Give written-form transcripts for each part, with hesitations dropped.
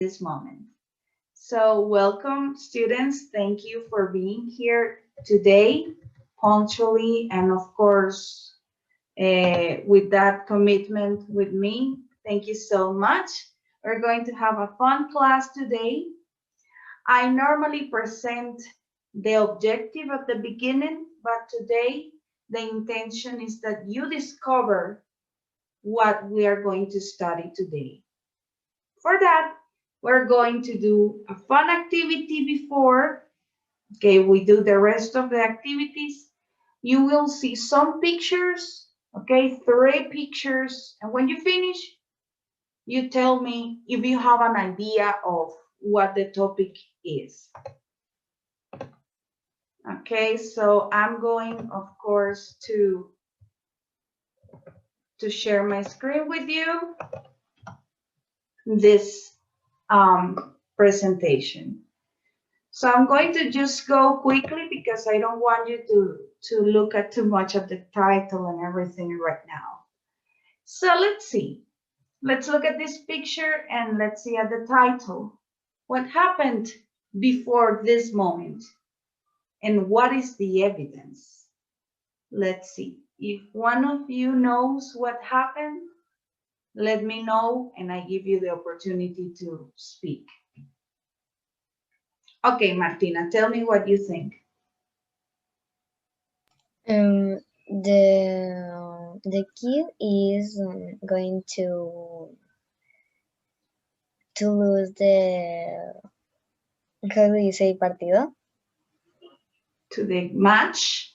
this moment. So welcome students. Thank you for being here today punctually and of course with that commitment with me. Thank you so much. We're going to have a fun class today. I normally present the objective at the beginning, but today the intention is that you discover what we are going to study today. For that, we're going to do a fun activity before, okay, we do the rest of the activities. You will see some pictures, okay, 3 pictures, and when you finish, you tell me if you have an idea of what the topic is. Okay, so I'm going, of course, to share my screen with you, this presentation. So I'm going to just go quickly because I don't want you to look at too much of the title and everything right now. So let's see. Let's look at this picture and let's see at the title. What happened before this moment? And what is the evidence? Let's see. If one of you knows what happened, let me know and I give you the opportunity to speak. Okay, Martina, tell me what you think. The kid is going to lose the, how do you say, partido? To the match?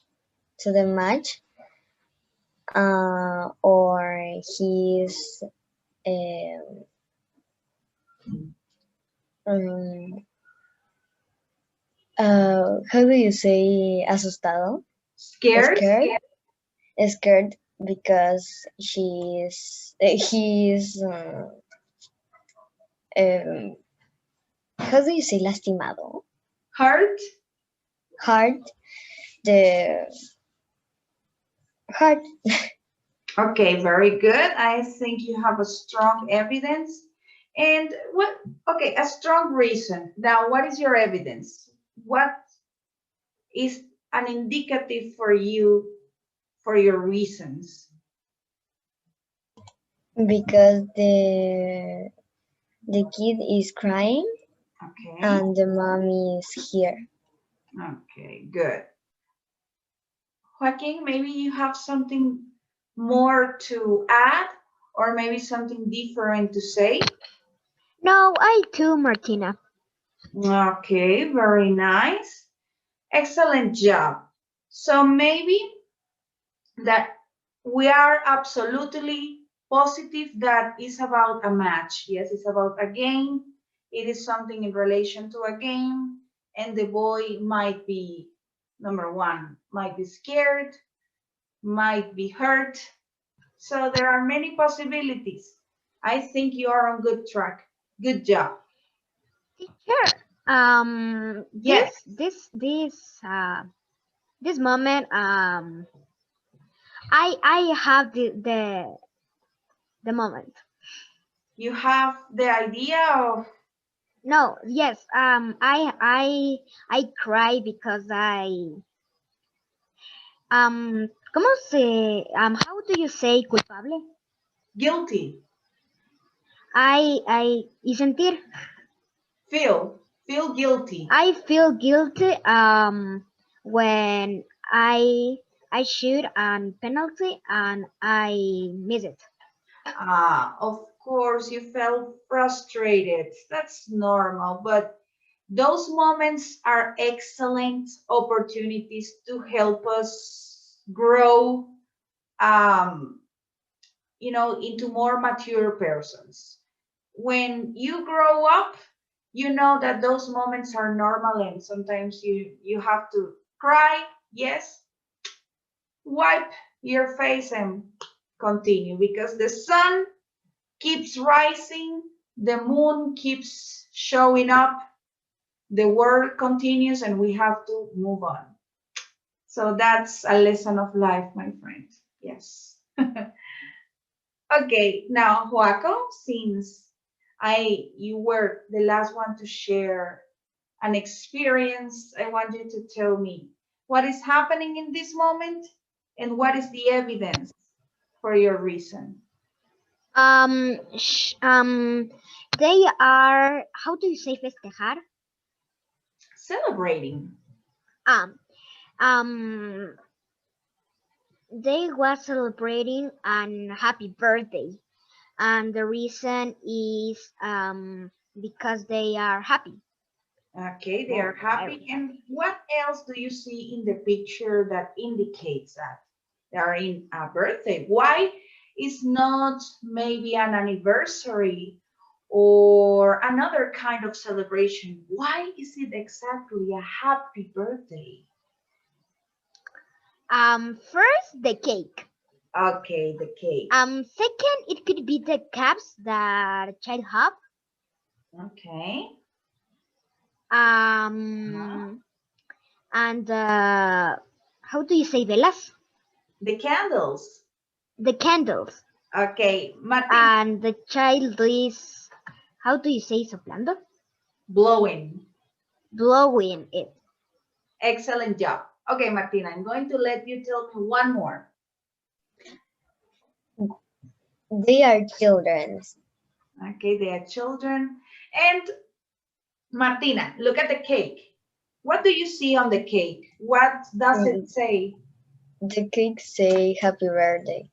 To the match, or he's how do you say, asustado? Scared? Scared because he's how do you say, lastimado? Hurt? Hurt. The hurt. Okay, very good. I think you have a strong evidence. And what, okay, a strong reason. Now, what is your evidence? What is an indicative for you for your reasons? Because the kid is crying, okay, and the mom is here. Okay, good. Joaquin, maybe you have something more to add or maybe something different to say? No, I too, Martina. Okay, very nice. Excellent job. So maybe that we are absolutely positive that it's about a match. Yes, it's about a game. It is something in relation to a game. And the boy might be, number one, might be scared, might be hurt. So there are many possibilities. I think you are on good track. Good job. Teacher, Yes. this moment, I have the moment. You have the idea of. No, yes, I cry because ¿cómo how do you say culpable? Guilty. Y sentir. Feel guilty. I feel guilty when I shoot a penalty and I miss it. Of course, you felt frustrated. That's normal, but those moments are excellent opportunities to help us grow, into more mature persons. When you grow up, you know that those moments are normal and sometimes you have to cry, yes, wipe your face and continue because the sun keeps rising, the moon keeps showing up, the world continues and we have to move on. So that's a lesson of life, my friend. Yes. Okay, now Joaco, since You were the last one to share an experience. I want you to tell me what is happening in this moment and what is the evidence for your reason. Um, they are, how do you say festejar? Celebrating. Um, um, they were celebrating an happy birthday, and the reason is because they are happy. Okay, they are Oh, happy. very And happy. what else do you see in the picture that indicates that they are in a birthday? Why is not maybe an anniversary or another kind of celebration? Why is it exactly a happy birthday? First the cake. Okay, the cake. Second, it could be the caps that child have. Okay. Uh-huh. Um, and how do you say velas? The candles. The candles. Okay, Martin, And the child is, how do you say soplando? blowing. Blowing it. Excellent job. Okay, Martina, I'm going to let you tell me one more. They are children. Okay, they are children. And Martina, look at the cake. What do you see on the cake? What does it Mm, say? The cake say happy birthday.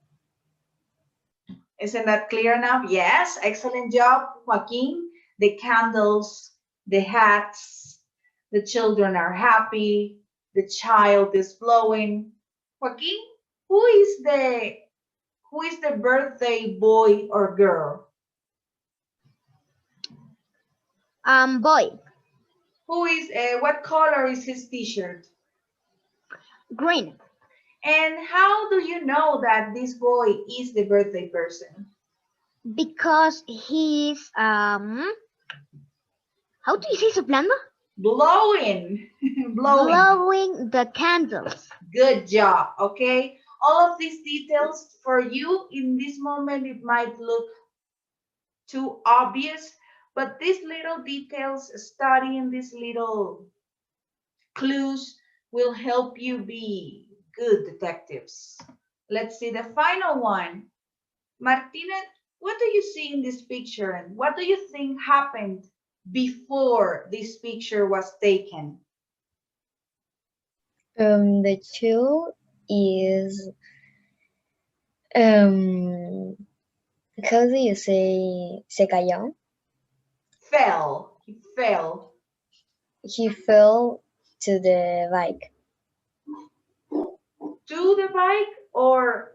Isn't that clear enough? Yes, excellent job, Joaquin. The candles, the hats, the children are happy, the child is blowing. Joaquin, who is the who is the birthday boy or girl? Boy, Who is what color is his t-shirt? green. And how do you know that this boy is the birthday person? Because he's, how do you say soplando? Blowing, blowing. Blowing the candles. Good job, okay? All of these details for you in this moment, it might look too obvious, but these little details, studying these little clues will help you be good detectives. Let's see the final one. Martina, what do you see in this picture and what do you think happened before this picture was taken? The child is um how do you say se cayó? Fell. He fell He fell to the bike to the bike or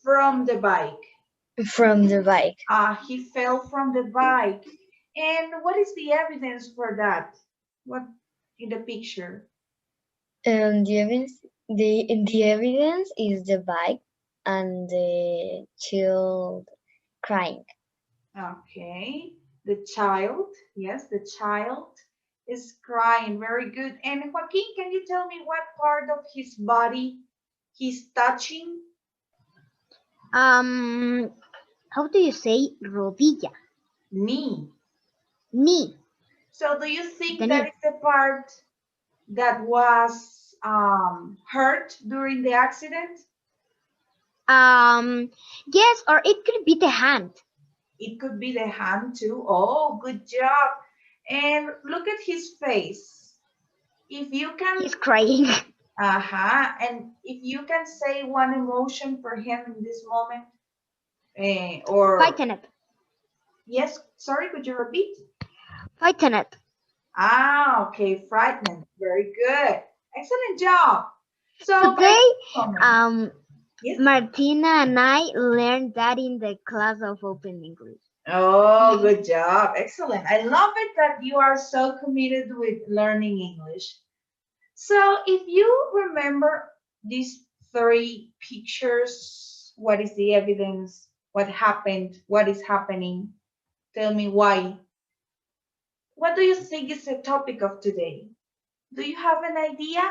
from the bike? from the bike. He fell from the bike. And what is the evidence for that? What in the picture? The evidence is the bike and the child crying. Okay. The child, yes, the child is crying. Very good. And Joaquin, can you tell me what part of his body he's touching? Um, how do you say rodilla? Knee. Knee. So do you The think that knee. is the part that was hurt during the accident? Um, yes, or it could be the hand. It could be the hand too. Oh, good job. And look at his face. If you can, He's crying. and if you can say one emotion for him in this moment, or Fighting it. yes, sorry, could you repeat? Fighting it. Okay, frightened. Very good. Excellent job. So by Today, comment, um, yes. Martina and I learned that in the class of Open English. Oh, good job. Excellent. I love it that you are so committed with learning English. So if you remember these three pictures, what is the evidence? What happened? What is happening? Tell me why. What do you think is the topic of today? Do you have an idea?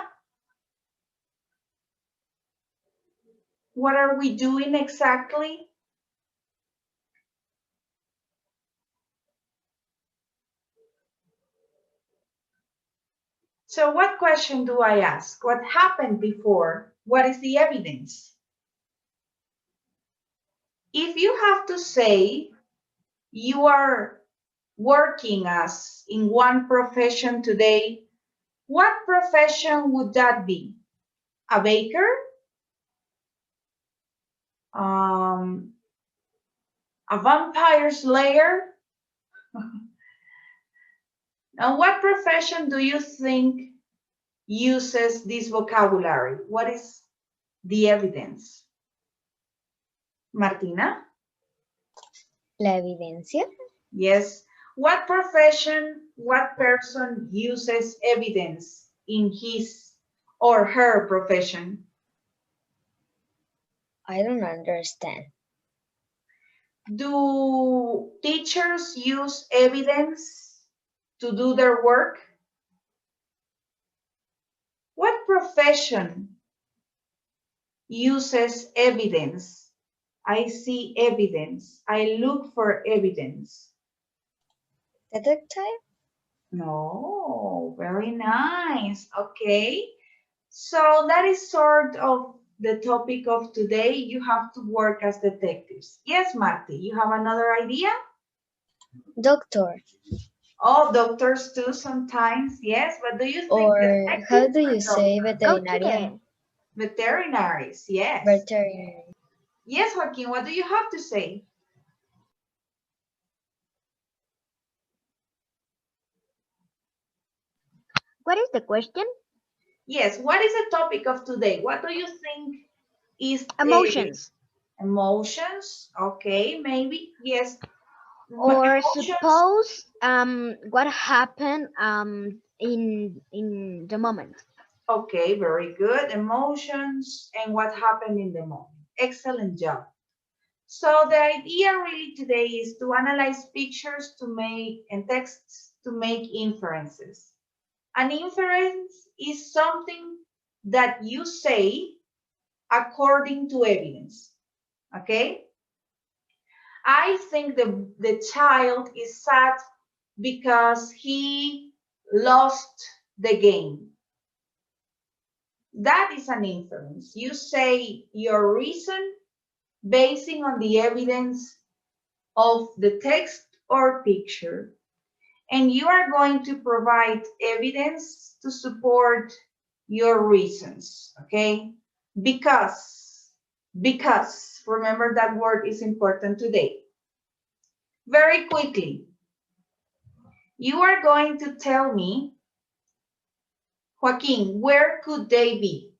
What are we doing exactly? So what question do I ask? What happened before? What is the evidence? If you have to say you are working as in one profession today, what profession would that be? A baker? A vampire slayer? And what profession do you think uses this vocabulary? What is the evidence? Martina? La evidencia. Yes. What profession, what person uses evidence in his or her profession? I don't understand. Do teachers use evidence to do their work? What profession uses evidence? I see evidence. I look for evidence. Detective? No, very nice. Okay. So that is sort of the topic of today. You have to work as detectives. Yes, Marty, you have another idea? Doctor. Oh, doctors too sometimes. Yes, but do you think Or how detectives do or you say Okay. veterinarian? veterinaries? Yes. Veterinary. Yes, Joaquin, what do you have to say? What is the question? Yes, what is the topic of today? What do you think is Emotions. emotions? Okay, maybe. Yes. Or Emotions. suppose what happened in the moment. Okay, very good. Emotions and what happened in the moment. Excellent job. So the idea really today is to analyze pictures to make and texts to make inferences. An inference is something that you say according to evidence. Okay? I think the child is sad because he lost the game. That is an inference. You say your reason basing on the evidence of the text or picture. And you are going to provide evidence to support your reasons, okay? Because, remember that word is important today. Very quickly, you are going to tell me, Joaquin, where could they be?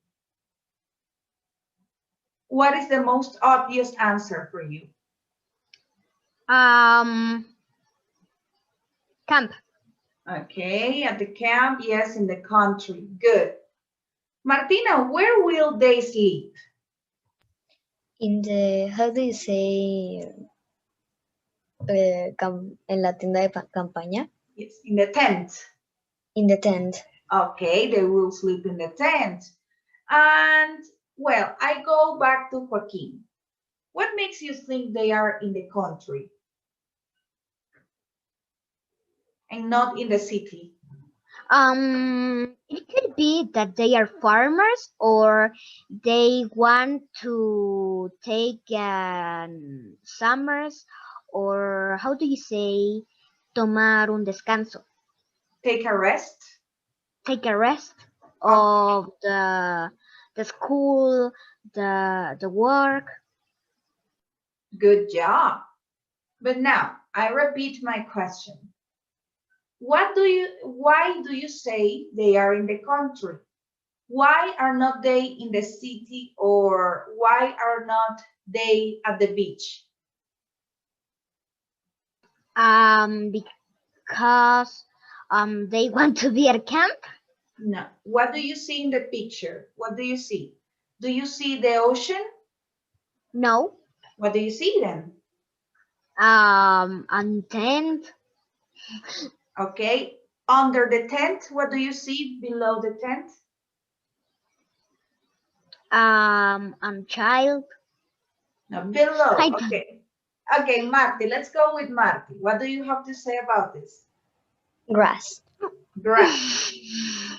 What is the most obvious answer for you? Um, Camp. Okay, at the camp, yes, in the country. Good. Martina, where will they sleep? In the, how do you say, en la tienda de campaña? Yes, in the tent. In the tent. Okay, they will sleep in the tent. And, well, I go back to Joaquin. What makes you think they are in the country and not in the city? It could be that they are farmers or they want to take summers, or how do you say tomar un descanso? Take a rest? Take a rest Okay, of the school, the work. good job. But now, I repeat my question. Why do you say they are in the country? Why are not they in the city, or why are not they at the beach? Because they want to be at camp. No. What do you see in the picture? What do you see? Do you see the ocean? No. What do you see then? And tent. Okay. Under the tent, what do you see below the tent? And child. No, below. I Okay. Okay, Marty, let's go with Marty. What do you have to say about this? Grass. Grass.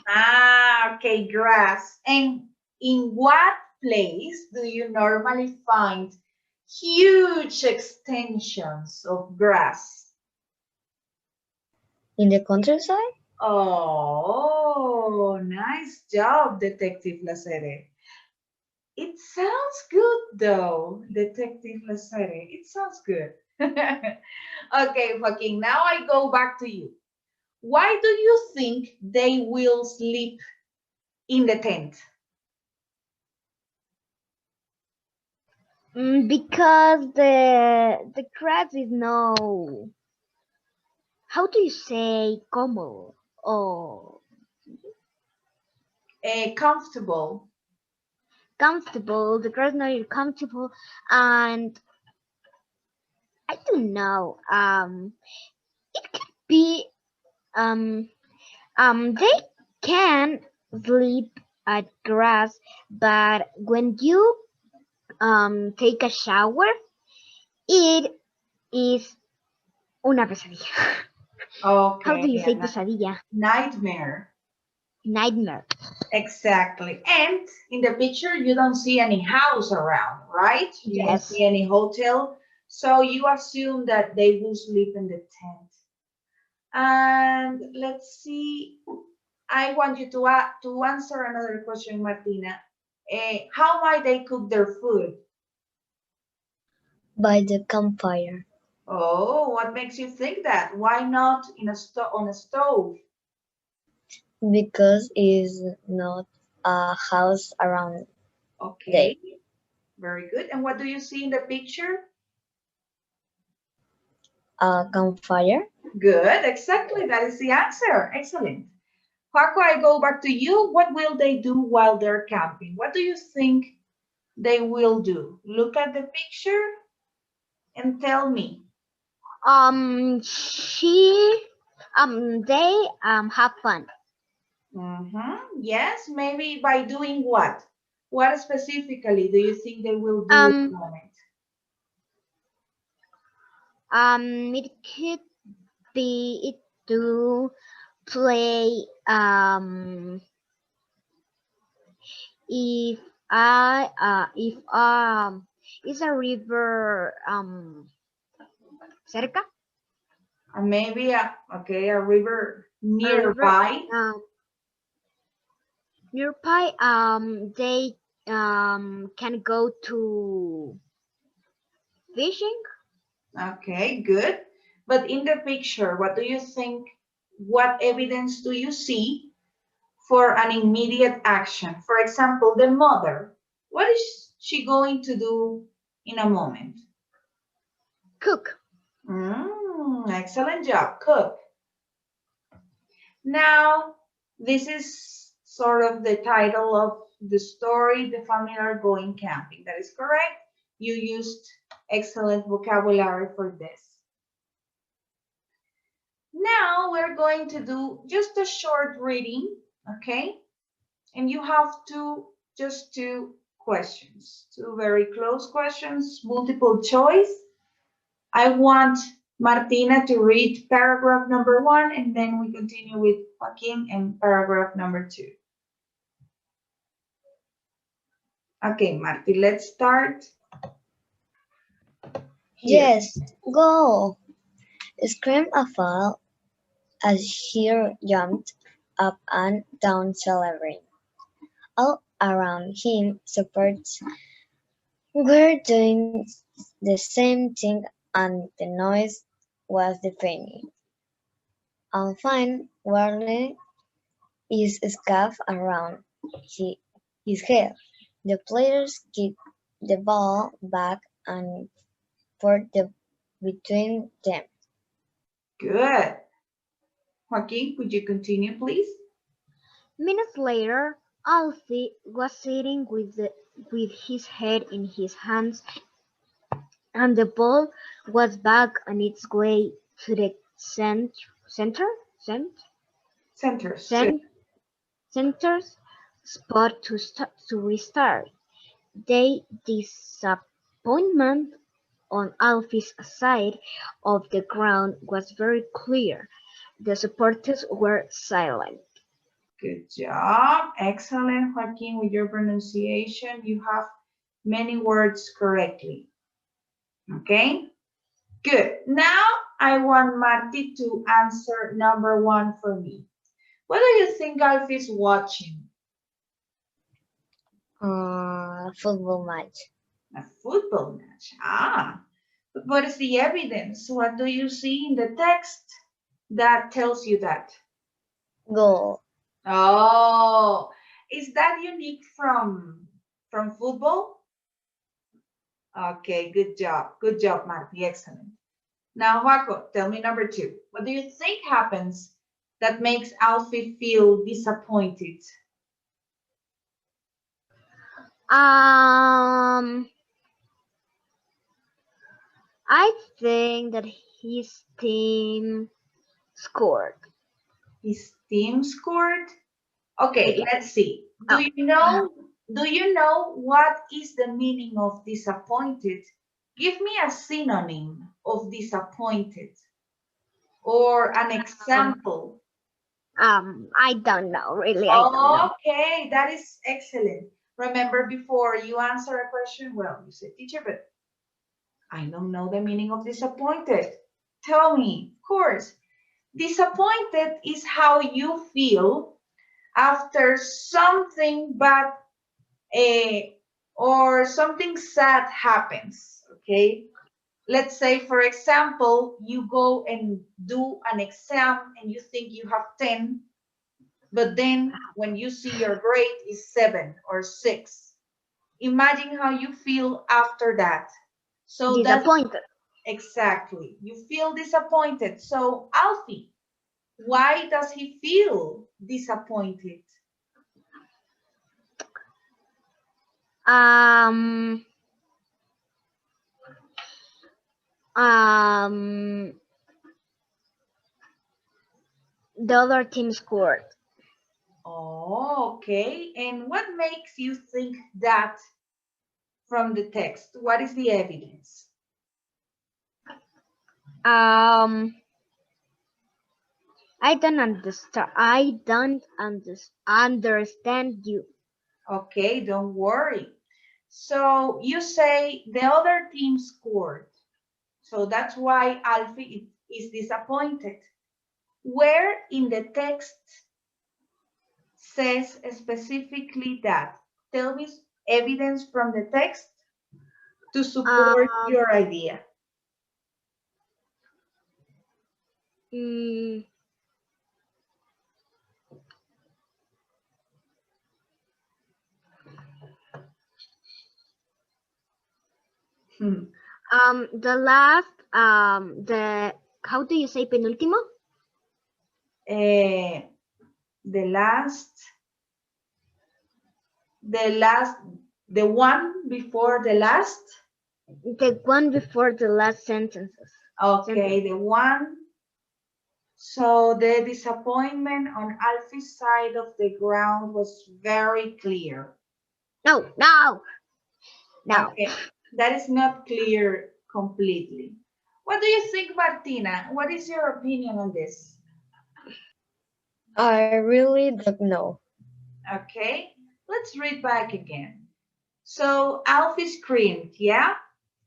Ah, okay, grass. And in what place do you normally find huge extensions of grass? In the countryside? Oh, nice job, Detective Lacere. It sounds good though, Detective Lacere. It sounds good. Okay, Joaquin, now I go back to you. Why do you think they will sleep in the tent? Because the grass is no, how do you say como or Comfortable. comfortable? The grass not comfortable, and I don't know. It could be um they can sleep at grass, but when you take a shower, it is una pesadilla. How Okay, do you yeah, say pesadilla? nightmare. Nightmare. Exactly. And in the picture, you don't see any house around, right? You don't Yes. see any hotel. So you assume that they will sleep in the tent. And let's see. I want you to answer another question, Martina. How might they cook their food? By the campfire. Oh, what makes you think that? Why not in a on a stove? Because is not a house around Okay, there. very good. And what do you see in the picture? A campfire. Good, exactly. That is the answer. Excellent. Paco, I go back to you. What will they do while they're camping? What do you think they will do? Look at the picture and tell me. She they have fun. Yes, maybe by doing what? What specifically do you think they will do at the Um moment? it could be it to play if if is a river cerca, Maybe okay, a river a river nearby. nearby, they can go to fishing. Okay, good. But in the picture, what do you think? What evidence do you see for an immediate action? For example, the mother. What is she going to do in a moment? Cook. Excellent job. Cook. Now, this is sort of the title of the story. The family are going camping. That is correct. You used excellent vocabulary for this. Now we're going to do just a short reading, okay? And you have just two questions, two very close questions, multiple choice. I want Martina to read paragraph number 1, and then we continue with Joaquin and paragraph number 2. Okay, Marti, let's start here. Yes, go! Screamed Afal as he jumped up and down celebrating. All around him supports were doing the same thing and the noise was deafening. Alpine whirled his scarf around his head. The players kicked the ball back and forth between them. Good. Joaquin, could you continue, please? Minutes later, Alfie was sitting with his head in his hands, and the ball was back on its way to the center, cent, Centers. Good. cent, center's spot to restart. The disappointment on Alfie's side of the ground was very clear. The supporters were silent. Good job. Excellent, Joaquin, with your pronunciation. You have many words correctly. Okay? Good. Now I want Marty to answer number 1 for me. What do you think Alfie is watching? Football match. A football match. Ah, but what is the evidence? What do you see in the text that tells you that? Goal. Oh, is that unique from football? Okay, good job. Good job, Marty. Excellent. Now, Joaco, tell me number 2. What do you think happens that makes Alfie feel disappointed? I think that his team scored. His team scored? Okay, Yeah. let's see. Oh. Do you know what is the meaning of disappointed? Give me a synonym of disappointed or an example. I don't know, really, I don't know. Okay, that is excellent. Remember before you answer a question, well, you said, teacher, but I don't know the meaning of disappointed. Tell me, of course. Disappointed is how you feel after something bad or something sad happens, okay? Let's say, for example, you go and do an exam and you think you have 10, but then when you see your grade is 7 or 6. Imagine how you feel after that. So that's Disappointed. exactly, you feel disappointed. So Alfie, why does he feel disappointed? Um, um, the other team scored. Oh, okay. And what makes you think that from the text? What is the evidence? I don't understand. Understand you. Okay, don't worry. So you say the other team scored. So that's why Alfie is disappointed. Where in the text says specifically that? Tell me evidence from the text to support your idea. Mm, the last, the, how do you say penúltimo? The last, the one before the last. The one before the last sentences. Okay, the one. So the disappointment on Alfie's side of the ground was very clear. No. Okay, that is not clear completely. What do you think, Martina? What is your opinion on this? I really don't know. Okay, let's read back again. So Alfie screamed, yeah?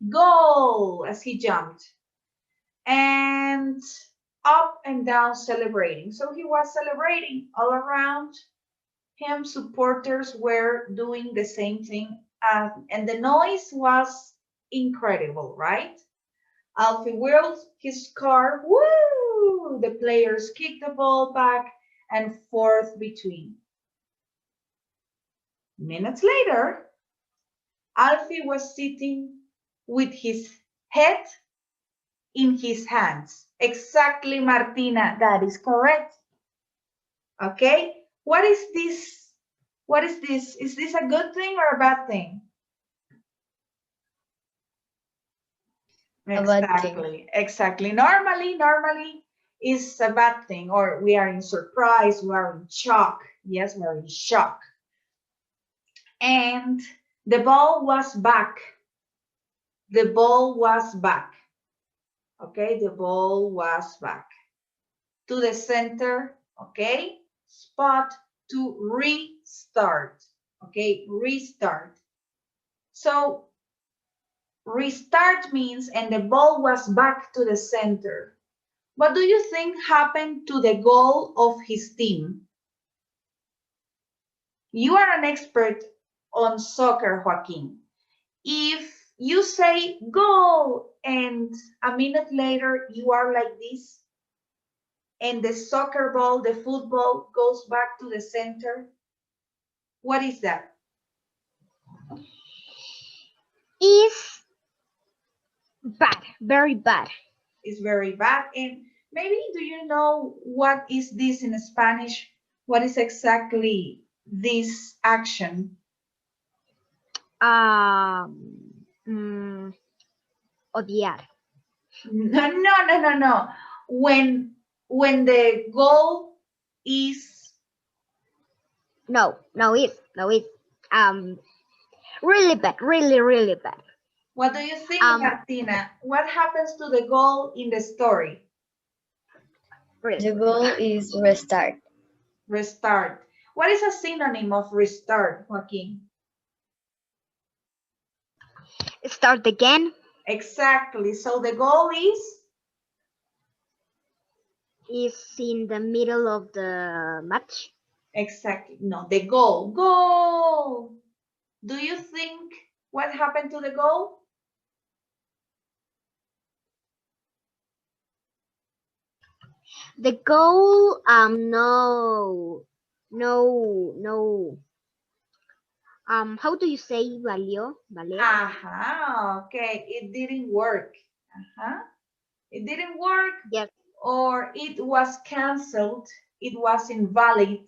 Goal! As he jumped. And up and down celebrating. So he was celebrating all around him. Supporters were doing the same thing. And the noise was incredible, right? Alfie whirled his car. Woo! The players kicked the ball back and forth between. Minutes later, Alfie was sitting with his head in his hands. Exactly, Martina. That is correct. Okay. What is this? What is this? Is this a good thing or a bad thing? Exactly. Exactly. Normally is a bad thing, or we are in surprise, we are in shock. Yes, we are in shock. And the ball was back. The ball was back. Okay, the ball was back to the center, okay, spot to restart. Okay, restart. So restart means, and the ball was back to the center. What do you think happened to the goal of his team? You are an expert on soccer, Joaquin. If you say goal and a minute later you are like this, and the soccer ball, the football goes back to the center, what is that? Is bad, very bad. It's very bad. And maybe do you know what is this in Spanish? What is exactly this action? Mm, odiar. No. When the goal is No, it's really bad, really bad. what do you think, Um, Martina? What happens to the goal in the story? really. The goal is restart. Restart. What is a synonym of restart, Joaquin? Start again. Exactly. So the goal Is in the middle of the match. exactly. No, the goal. Goal. Do you think what happened to the goal? The goal, no. How do you say valió? Valer? Okay. It didn't work. It didn't work, Yes. or it was canceled. It was invalid.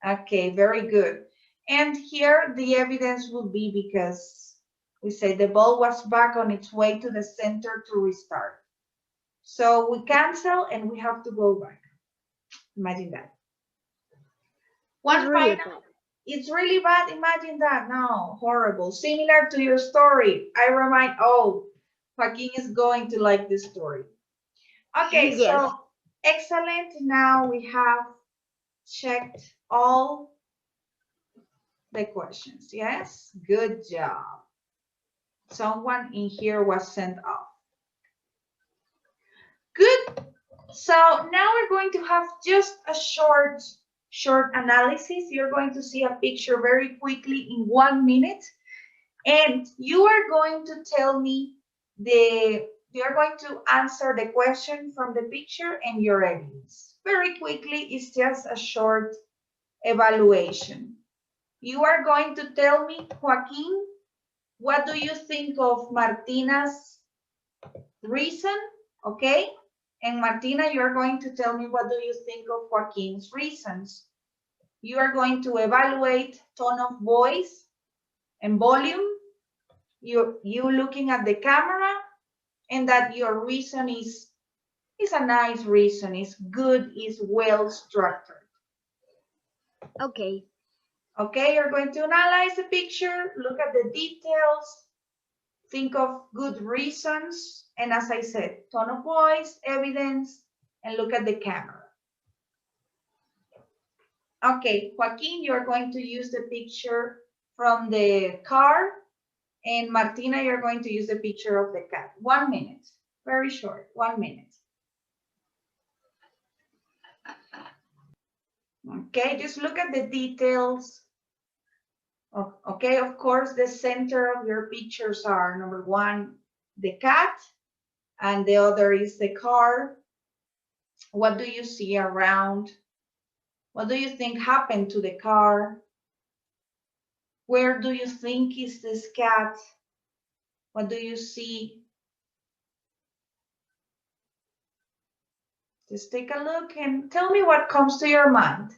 Okay, very good. And here the evidence would be because we say the ball was back on its way to the center to restart. So we cancel and we have to go back. Imagine that. It's One really final. bad. It's really bad. Imagine that. No, horrible. Similar to your story. I remind, oh, Joaquin is going to like this story. Okay, Yes. so excellent. Now we have checked all the questions. Yes, good job. Someone in here was sent off. Good. So now we're going to have just a short analysis. You're going to see a picture very quickly in 1 minute. And you are going to tell me you're going to answer the question from the picture and your evidence. Very quickly, it's just a short evaluation. You are going to tell me, Joaquin, what do you think of Martina's reason? Okay? And Martina, you're going to tell me what do you think of Joaquin's reasons. You are going to evaluate tone of voice and volume. You looking at the camera, and that your reason is a nice reason, is good, is well structured. Okay. Okay, you're going to analyze the picture, look at the details, think of good reasons, and as I said, tone of voice, evidence, and look at the camera. Okay, Joaquin, you're going to use the picture from the car, and Martina, you're going to use the picture of the cat. 1 minute, very short, 1 minute. Okay, just look at the details. Okay, of course, the center of your pictures are number 1, the cat, and the other is the car. What do you see around? What do you think happened to the car? Where do you think is this cat? What do you see? Just take a look and tell me what comes to your mind.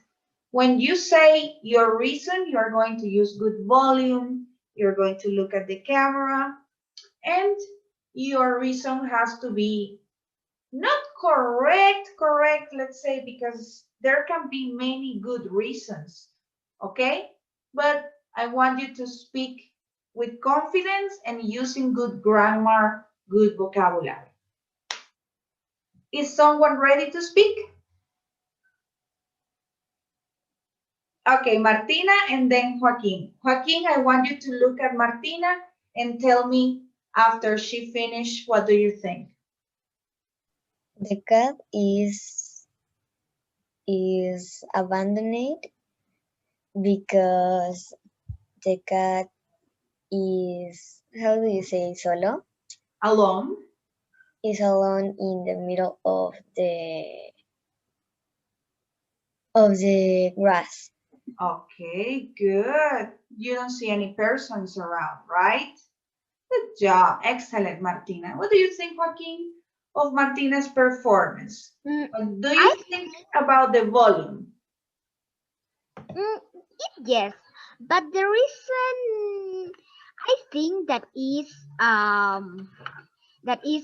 When you say your reason, you're going to use good volume, you're going to look at the camera, and your reason has to be not correct, let's say, because there can be many good reasons, okay? But I want you to speak with confidence and using good grammar, good vocabulary. Is someone ready to speak? Okay, Martina and then Joaquin. Joaquin, I want you to look at Martina and tell me after she finished, what do you think? The cat is abandoned because the cat is, how do you say, solo? Alone? Is alone in the middle of the grass. Okay, good. You don't see any persons around, right? Good job. Excellent, Martina. What do you think, Joaquin, of Martina's performance? Mm, What do you I think about the volume? mm, yes, but the reason I think that is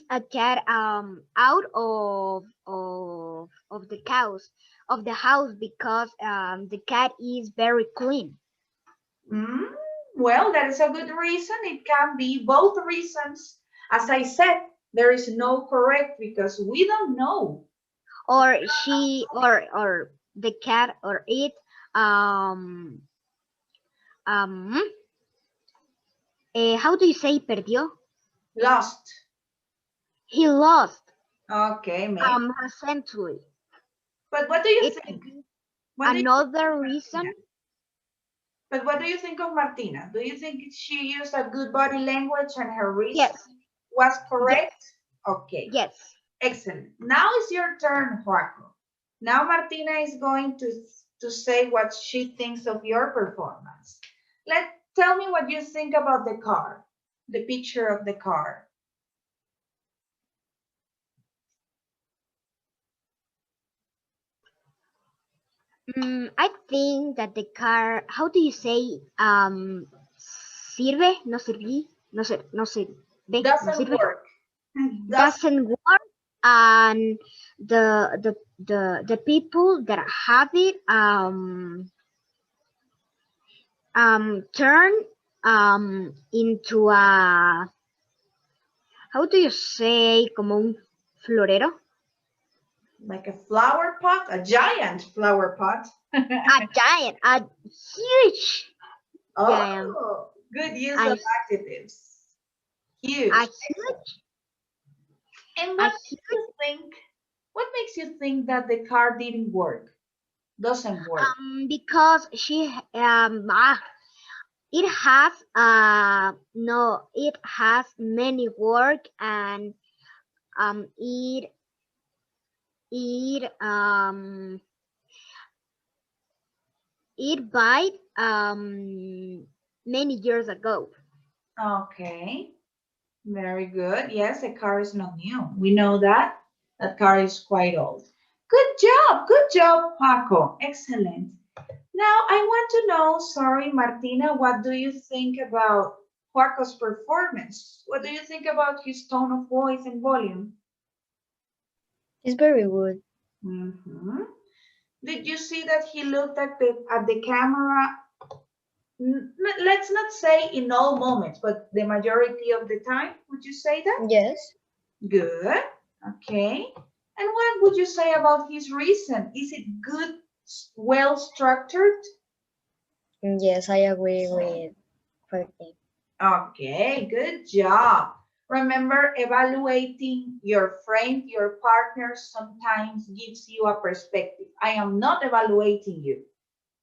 a cat out of the house because the cat is very clean. Hmm? Well, that is a good reason. It can be both reasons. As I said, there is no correct because we don't know. Or she or the cat or it um um how do you say perdió? Lost. He lost Okay, maybe. recently. But what do you It could think? be What do you think another of Martina? reason. But what do you think of Martina? Do you think she used a good body language and her reason Yes, was yes, correct? Okay, yes. excellent. Now is your turn, Joaco. Now Martina is going to say what she thinks of your performance. Tell me what you think about the car, the picture of the car. I think that the car, how do you say, sirve, no serví, no sirve, no Doesn't sirve, work. Doesn't. doesn't work, and the people that have it turn into a, how do you say, como un florero, Like a flower pot, a giant flower pot. a giant, a huge giant, Oh, good use a, of adjectives. a Huge. Excellent. huge, And a what makes huge, you think? What makes you think that the car didn't work? Doesn't work. because she it has no, it has many work, and it it it bite many years ago. Okay. Very good. Yes, the car is not new. We know that. That car is quite old. Good job. Good job, Paco. Excellent. Now, I want to know, sorry, Martina, what do you think about Paco's performance? What do you think about his tone of voice and volume? It's very good. Mhm. Did you see that he looked at the camera? Let's not say in all moments, but the majority of the time. Would you say that? Yes. Good. Okay. And what would you say about his reason? Is it good, well structured? Yes, I agree with Courtney. Okay, good job. Remember, evaluating your friend, your partner sometimes gives you a perspective. I am not evaluating you.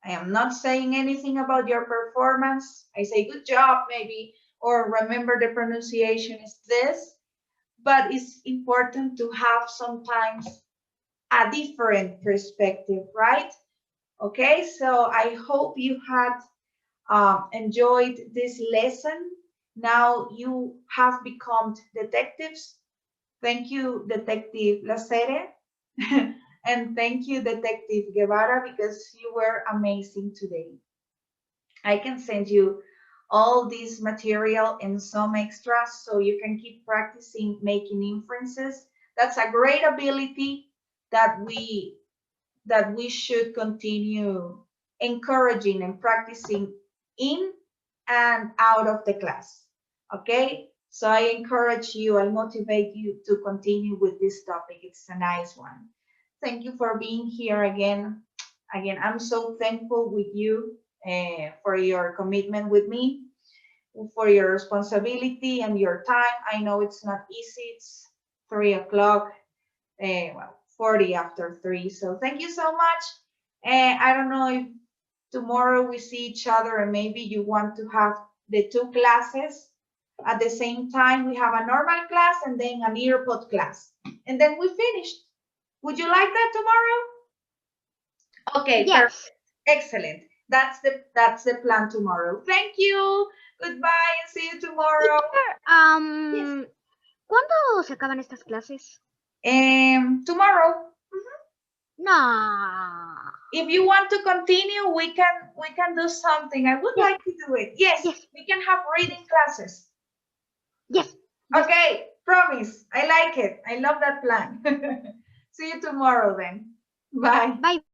I am not saying anything about your performance. I say good job, maybe, or remember the pronunciation is this. But it's important to have sometimes a different perspective, right? Okay, so I hope you had enjoyed this lesson. Now you have become detectives. Thank you, Detective Lacere. And thank you, Detective Guevara, because you were amazing today. I can send you all this material and some extras so you can keep practicing making inferences. That's a great ability that we should continue encouraging and practicing in and out of the class. Okay? So I encourage you, I motivate you to continue with this topic. It's a nice one. Thank you for being here again. again, I'm so thankful with you for your commitment with me, for your responsibility and your time. I know it's not easy. It's 3 o'clock, well, 40 after 3. So thank you so much. I don't know if tomorrow we see each other and maybe you want to have the two classes at the same time. We have a normal class and then an earpod class. And then we finished. Would you like that tomorrow? Okay, perfect. Yes. Excellent. That's the plan tomorrow. Thank you. Goodbye and see you tomorrow. Teacher, ¿cuándo se acaban estas clases? Tomorrow. No. If you want to continue, we can do something. I would like to do it. Yes, Yes. we can have reading classes. Yes. Okay, promise. I like it. I love that plan. See you tomorrow then. Bye. Bye.